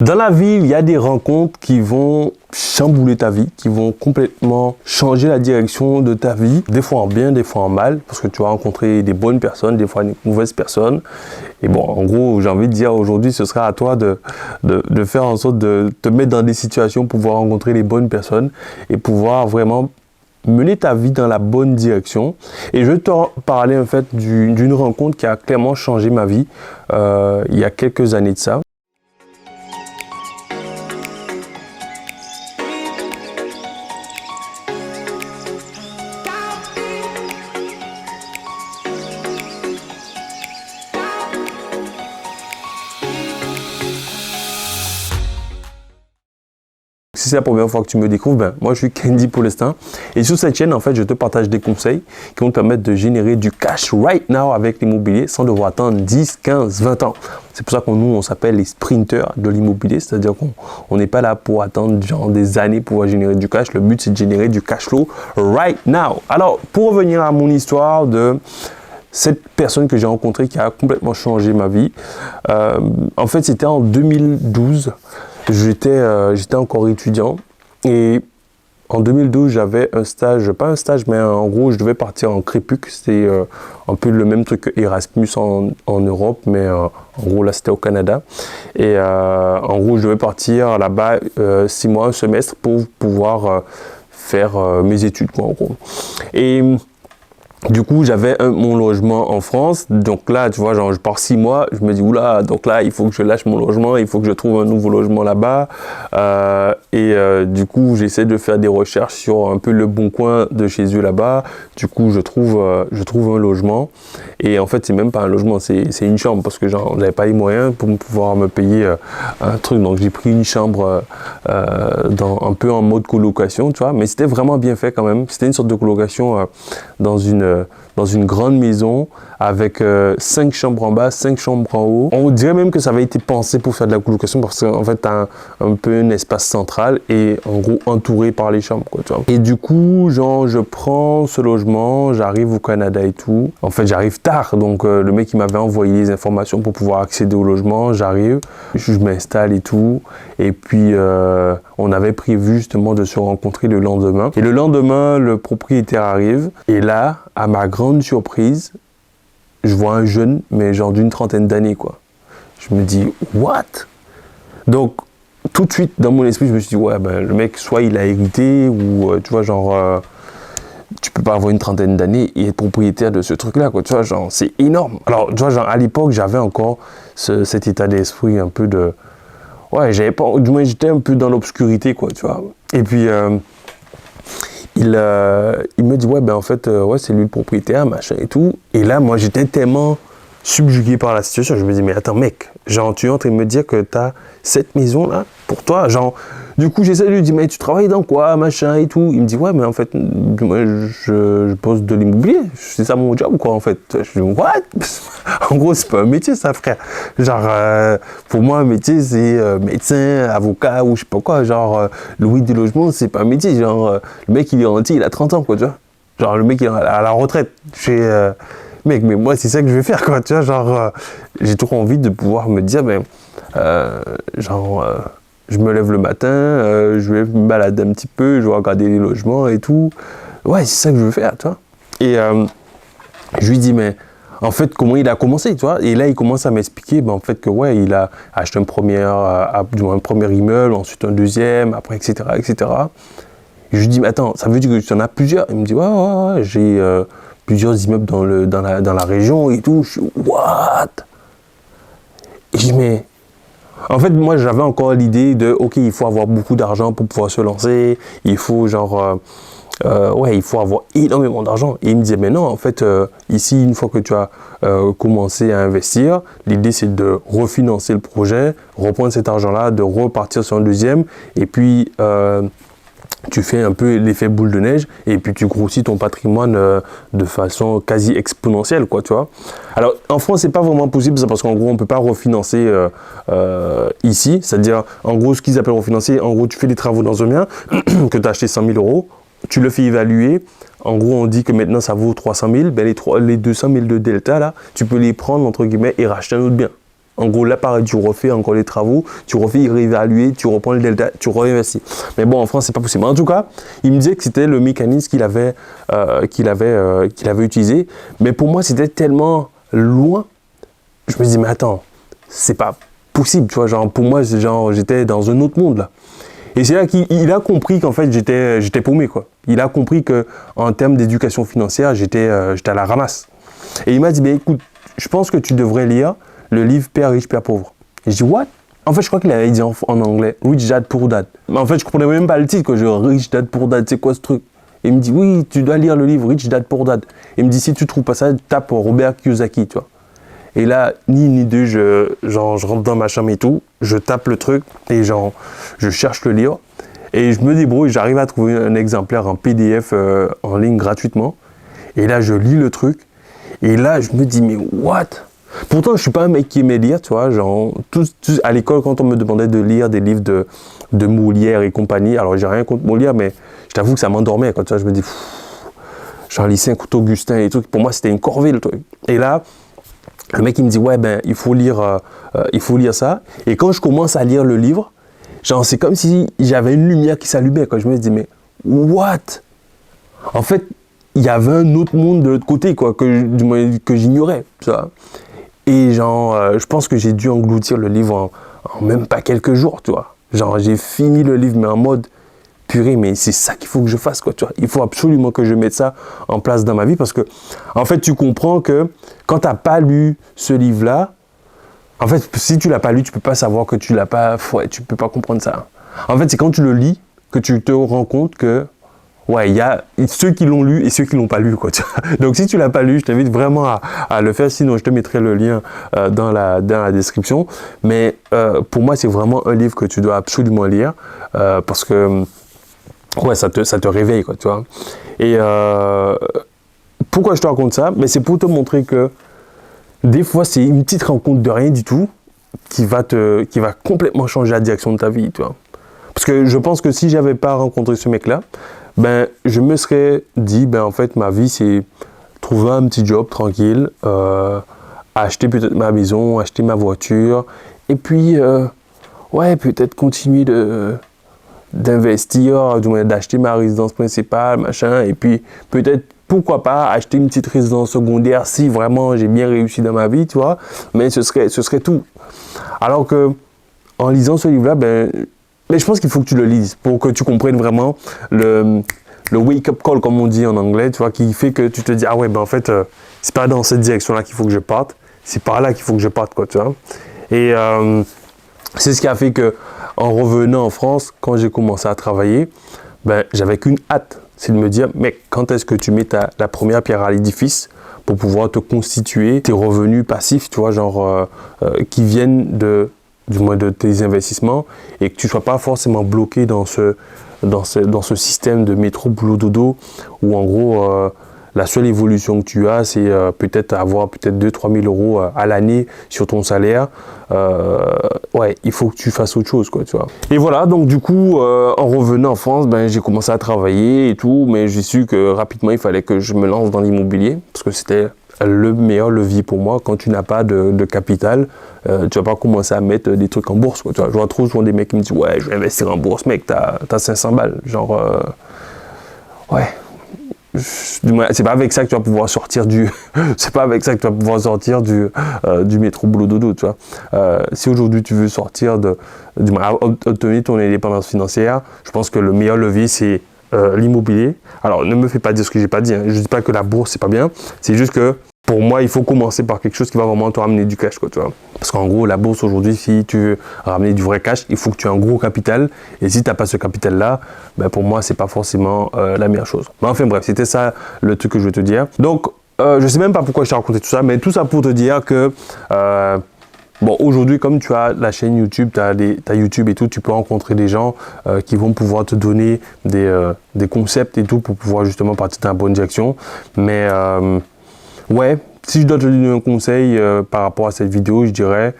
Dans la vie, il y a des rencontres qui vont chambouler ta vie, qui vont complètement changer la direction de ta vie, des fois en bien, des fois en mal, parce que tu vas rencontrer des bonnes personnes, des fois des mauvaises personnes. Et bon, en gros, j'ai envie de dire aujourd'hui, ce sera à toi de faire en sorte de te mettre dans des situations pour pouvoir rencontrer les bonnes personnes et pouvoir vraiment mener ta vie dans la bonne direction. Et je vais te parler en fait d'une rencontre qui a clairement changé ma vie il y a quelques années de ça. Si c'est la première fois que tu me découvres, moi je suis Kendy pour l'instant. Et sur cette chaîne, en fait, je te partage des conseils qui vont te permettre de générer du cash right now avec l'immobilier sans devoir attendre 10, 15, 20 ans. C'est pour ça que nous, on s'appelle les sprinters de l'immobilier. C'est-à-dire qu'on n'est pas là pour attendre genre des années pour générer du cash. Le but, c'est de générer du cash flow right now. Alors, pour revenir à mon histoire de cette personne que j'ai rencontrée qui a complètement changé ma vie, en fait, c'était en 2012. J'étais encore étudiant et en 2012, j'avais un stage, pas un stage, mais en gros, je devais partir en Crépuc. C'était un peu le même truc que Erasmus en Europe, mais en gros, là, c'était au Canada. Et en gros, je devais partir là-bas 6 mois, un semestre pour pouvoir faire mes études, quoi, en gros. Et du coup, j'avais mon logement en France. Donc là, tu vois, genre, je pars 6 mois. Je me dis, oula, donc là, il faut que je lâche mon logement. Il faut que je trouve un nouveau logement là-bas. Du coup, j'essaie de faire des recherches sur un peu le bon coin de chez eux là-bas. Du coup, je trouve un logement. Et en fait, c'est même pas un logement, c'est une chambre parce que j'avais pas les moyens pour pouvoir me payer un truc. Donc, j'ai pris une chambre un peu en mode colocation, tu vois. Mais c'était vraiment bien fait quand même. C'était une sorte de colocation dans une grande maison avec 5 chambres en bas, 5 chambres en haut. On dirait même que ça avait été pensé pour faire de la colocation parce qu'en fait, tu as un peu un espace central et en gros entouré par les chambres, quoi, tu vois. Et du coup, genre, je prends ce logement, j'arrive au Canada et tout. En fait, j'arrive tard, donc le mec, il m'avait envoyé les informations pour pouvoir accéder au logement. J'arrive, je m'installe et tout. Et puis, on avait prévu justement de se rencontrer le lendemain. Et le lendemain, le propriétaire arrive. Et là, à ma grande surprise, je vois un jeune, mais genre d'une trentaine d'années, quoi. Je me dis, what? Donc, tout de suite, dans mon esprit, je me suis dit, ouais, ben, le mec, soit il a hérité, ou, tu vois, genre, tu peux pas avoir une trentaine d'années et être propriétaire de ce truc-là, quoi. Tu vois, genre, c'est énorme. Alors, tu vois, genre, à l'époque, j'avais encore cet état d'esprit un peu de... Ouais, j'avais pas... Du moins, j'étais un peu dans l'obscurité, quoi, tu vois. Et puis... il me dit, ouais, ben en fait, ouais, c'est lui le propriétaire, machin et tout. Et là, moi, j'étais tellement subjugué par la situation. Je me dis, mais attends, mec, genre, tu es en train de me dire que tu as cette maison-là pour toi, genre... Du coup, j'essaie de lui dire, mais tu travailles dans quoi, machin et tout. Il me dit, ouais, mais en fait, moi, je pose de l'immobilier. C'est ça mon job, quoi, en fait. Je dis, what? En gros, c'est pas un métier, ça, frère. Genre, pour moi, un métier, c'est médecin, avocat ou je sais pas quoi. Genre, louer des logements, c'est pas un métier. Genre, le mec, il est rentier, il a 30 ans, quoi, tu vois. Genre, le mec, il est à la retraite. Mec, mais moi, c'est ça que je vais faire, quoi, tu vois. Genre, j'ai trop envie de pouvoir me dire, ben, je me lève le matin, je vais me balader un petit peu, je vais regarder les logements et tout. Ouais, c'est ça que je veux faire, tu vois. Et je lui dis, mais en fait, comment il a commencé, tu vois. Et là, il commence à m'expliquer, ben, en fait, que ouais, il a acheté un premier immeuble, ensuite un deuxième, après, etc., etc. Et je lui dis, mais attends, ça veut dire que tu en as plusieurs? Il me dit, ouais, j'ai plusieurs immeubles dans la région et tout. Je suis, what? Et je dis, mais... En fait, moi, j'avais encore l'idée de, ok, il faut avoir beaucoup d'argent pour pouvoir se lancer, il faut genre, ouais, il faut avoir énormément d'argent. Et il me disait, mais non, en fait, ici, une fois que tu as commencé à investir, l'idée, c'est de refinancer le projet, reprendre cet argent-là, de repartir sur un deuxième, et puis... tu fais un peu l'effet boule de neige et puis tu grossis ton patrimoine de façon quasi exponentielle, quoi, tu vois. Alors, en France, c'est pas vraiment possible, parce qu'en gros, on peut pas refinancer ici. C'est-à-dire, en gros, ce qu'ils appellent refinancer, en gros, tu fais des travaux dans un bien que tu as acheté 100 000 euros, tu le fais évaluer. En gros, on dit que maintenant, ça vaut 300 000. Ben, les 200 000 de delta, là, tu peux les prendre, entre guillemets, et racheter un autre bien. En gros, là, pareil, tu refais encore les travaux, tu refais réévaluer, tu reprends le delta, tu réinvestis. Mais bon, en France, c'est pas possible. En tout cas, il me disait que c'était le mécanisme qu'il avait utilisé. Mais pour moi, c'était tellement loin. Je me dis, mais attends, c'est pas possible, tu vois. Genre, pour moi, j'étais dans un autre monde, là. Et c'est là qu'il a compris qu'en fait, j'étais paumé, quoi. Il a compris qu'en termes d'éducation financière, j'étais à la ramasse. Et il m'a dit, écoute, je pense que tu devrais lire le livre Père riche, Père pauvre. Et je dis, what? En fait, je crois qu'il avait dit en anglais, Rich Dad Poor Dad. Mais en fait, je comprenais même pas le titre, quoi. Rich Dad Poor Dad, c'est quoi ce truc? Et il me dit, oui, tu dois lire le livre Rich Dad Poor Dad. Et il me dit, si tu trouves pas ça, tape Robert Kiyosaki, tu vois. Et là, ni une ni deux, je rentre dans ma chambre et tout, je tape le truc et je cherche le livre. Et je me débrouille, j'arrive à trouver un exemplaire en PDF en ligne gratuitement. Et là, je lis le truc. Et là, je me dis, mais what? Pourtant, je suis pas un mec qui aimait lire, tu vois. À l'école, quand on me demandait de lire des livres de Molière et compagnie, alors j'ai rien contre Molière, mais je t'avoue que ça m'endormait. Quand tu vois, je me dis, j'en lisais un coup d'Augustin et tout. Pour moi, c'était une corvée, le truc. Et là, le mec, il me dit, ouais, il faut lire ça. Et quand je commence à lire le livre, c'est comme si j'avais une lumière qui s'allumait. Je me dis, mais what? En fait, il y avait un autre monde de l'autre côté, quoi, que j'ignorais, tu vois. Et je pense que j'ai dû engloutir le livre en même pas quelques jours, tu vois. J'ai fini le livre, mais en mode, purée, mais c'est ça qu'il faut que je fasse, quoi, tu vois. Il faut absolument que je mette ça en place dans ma vie parce que, en fait, tu comprends que quand tu n'as pas lu ce livre-là, en fait, si tu l'as pas lu, tu peux pas savoir que tu l'as pas, ouais, tu peux pas comprendre ça. En fait, c'est quand tu le lis que tu te rends compte que, ouais, il y a ceux qui l'ont lu et ceux qui l'ont pas lu, quoi. Tu vois. Donc, si tu l'as pas lu, je t'invite vraiment à le faire. Sinon, je te mettrai le lien dans la description. Mais pour moi, c'est vraiment un livre que tu dois absolument lire parce que ouais, ça te réveille, quoi, tu vois. Et pourquoi je te raconte ça? Mais c'est pour te montrer que des fois, c'est une petite rencontre de rien du tout qui va complètement changer la direction de ta vie, tu vois. Parce que je pense que si j'avais pas rencontré ce mec-là, je me serais dit, en fait, ma vie, c'est trouver un petit job tranquille, acheter peut-être ma maison, acheter ma voiture, et puis, ouais, peut-être continuer d'investir, du moins d'acheter ma résidence principale, machin, et puis peut-être, pourquoi pas, acheter une petite résidence secondaire si vraiment j'ai bien réussi dans ma vie, tu vois, mais ce serait tout. Alors que, en lisant ce livre-là, mais je pense qu'il faut que tu le lises pour que tu comprennes vraiment le wake-up call, comme on dit en anglais, tu vois, qui fait que tu te dis, ah ouais, en fait, c'est pas dans cette direction-là qu'il faut que je parte, c'est par là qu'il faut que je parte, quoi, tu vois. Et c'est ce qui a fait que, en revenant en France, quand j'ai commencé à travailler, j'avais qu'une hâte, c'est de me dire, mec, quand est-ce que tu mets la première pierre à l'édifice pour pouvoir te constituer tes revenus passifs, tu vois, qui viennent du moins de tes investissements et que tu ne sois pas forcément bloqué dans ce système de métro, boulot, dodo où en gros, la seule évolution que tu as, c'est peut-être avoir 2-3 000 euros à l'année sur ton salaire. Ouais, il faut que tu fasses autre chose, quoi, tu vois. Et voilà, donc du coup, en revenant en France, j'ai commencé à travailler et tout, mais j'ai su que rapidement, il fallait que je me lance dans l'immobilier parce que c'était le meilleur levier pour moi. Quand tu n'as pas de capital, tu vas pas commencer à mettre des trucs en bourse, quoi, tu vois. Je vois trop souvent des mecs qui me disent, ouais, je vais investir en bourse, mec, t'as 500 balles. Ouais. C'est pas avec ça que tu vas pouvoir sortir c'est pas avec ça que tu vas pouvoir sortir du métro boulot dodo, tu vois. Si aujourd'hui tu veux sortir obtenir ton indépendance financière, je pense que le meilleur levier c'est l'immobilier. Alors ne me fais pas dire ce que j'ai pas dit, hein. Je dis pas que la bourse c'est pas bien, c'est juste que pour moi, il faut commencer par quelque chose qui va vraiment te ramener du cash, quoi, tu vois. Parce qu'en gros, la bourse aujourd'hui, si tu veux ramener du vrai cash, il faut que tu aies un gros capital. Et si tu n'as pas ce capital-là, pour moi, c'est pas forcément la meilleure chose. Mais enfin bref, c'était ça le truc que je veux te dire. Donc, je sais même pas pourquoi je t'ai raconté tout ça, mais tout ça pour te dire que bon, aujourd'hui, comme tu as la chaîne YouTube, tu as YouTube et tout, tu peux rencontrer des gens qui vont pouvoir te donner des concepts et tout pour pouvoir justement partir dans la bonne direction. Mais ouais, si je dois te donner un conseil par rapport à cette vidéo, je dirais,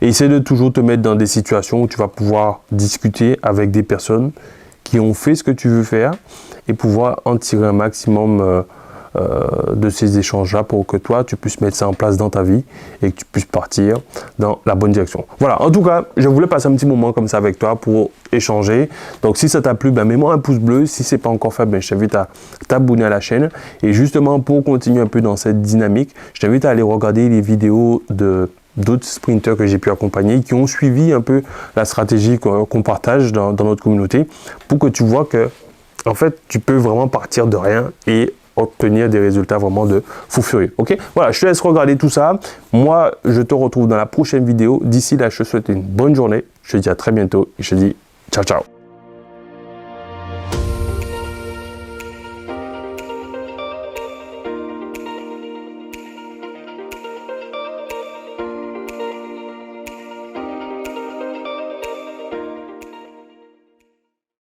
essaie de toujours te mettre dans des situations où tu vas pouvoir discuter avec des personnes qui ont fait ce que tu veux faire et pouvoir en tirer un maximum de ces échanges-là pour que toi, tu puisses mettre ça en place dans ta vie et que tu puisses partir dans la bonne direction. Voilà, en tout cas, je voulais passer un petit moment comme ça avec toi pour échanger. Donc, si ça t'a plu, ben, mets-moi un pouce bleu. Si ce n'est pas encore fait, ben, je t'invite à t'abonner à la chaîne. Et justement, pour continuer un peu dans cette dynamique, je t'invite à aller regarder les vidéos d'autres sprinters que j'ai pu accompagner, qui ont suivi un peu la stratégie qu'on partage dans notre communauté, pour que tu vois que, en fait, tu peux vraiment partir de rien et obtenir des résultats vraiment de fou furieux. Ok, voilà, je te laisse regarder tout ça. Moi, je te retrouve dans la prochaine vidéo. D'ici là, je te souhaite une bonne journée. Je te dis à très bientôt et je te dis ciao, ciao.